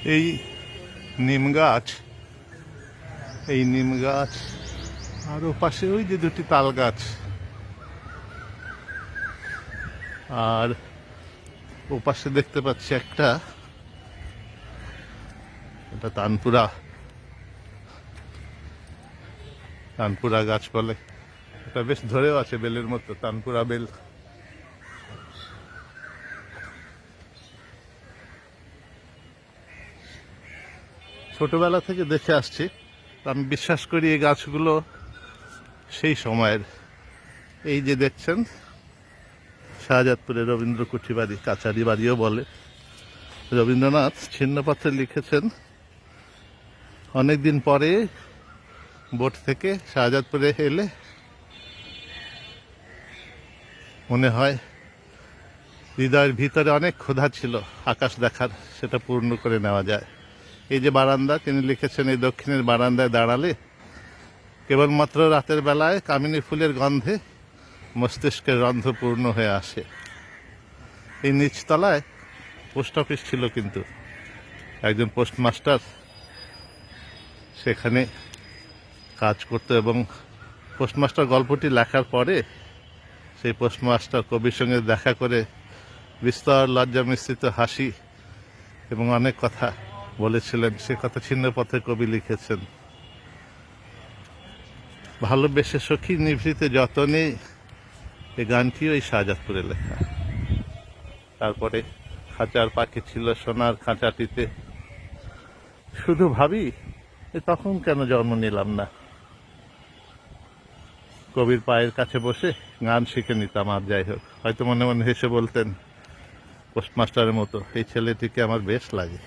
এই নিম গাছ, এই নিম গাছ, আর ওপাশে ওই যে দুটি তাল গাছ, আর ওপাশে দেখতে পাচ্ছি একটা, এটা তানপুরা, তানপুরা গাছ বলে। এটা বেশ ধরেও আছে বেলের মতো, তানপুরা বেল। ছোটবেলা থেকে দেখে আসছি, আমি বিশ্বাস করি এই গাছগুলো সেই সময়ের। এই যে দেখছেন শাহজাদপুরে রবীন্দ্র কুঠি বাড়ি, কাচারি বাড়িও বলে। রবীন্দ্রনাথ ছিন্নপত্রে লিখেছেন, অনেকদিন পরে বোট থেকে শাহজাদপুরে এলে মনে হয় হৃদয়ের ভিতরে অনেক ক্ষুধা ছিল আকাশ দেখার, সেটা পূর্ণ করে নেওয়া যায়। এই যে বারান্দা, তিনি লিখেছেন এই দক্ষিণের বারান্দায় দাঁড়ালে কেবলমাত্র রাতের বেলায় কামিনী ফুলের গন্ধে মস্তিষ্কের রন্ধ্র পূর্ণ হয়ে আসে। এই নিচতলায় পোস্ট অফিস ছিল, কিন্তু একজন পোস্টমাস্টার সেখানে কাজ করত, এবং পোস্টমাস্টার গল্পটি লেখার পরে সেই পোস্টমাস্টার কবির সঙ্গে দেখা করে বিস্তর লজ্জা মিশ্রিত হাসি এবং অনেক কথা বলেছিলেন। সে কথা ছিন্নপথে কবি লিখেছেন। ভালোবেসে সখী নিভৃতে যতনে, এই গানটিও এই শাহজাদপুরে লেখা। তারপরে খাঁচার পাখি ছিল সোনার খাঁচাটিতে, শুধু ভাবি তখন কেন জন্ম নিলাম না। কবির পায়ের কাছে বসে গান শিখে নিতাম। আর যাই হোক, হয়তো মনে মনে হেসে বলতেন পোস্টমাস্টারের মতো, এই ছেলেটিকে আমার বেশ লাগে।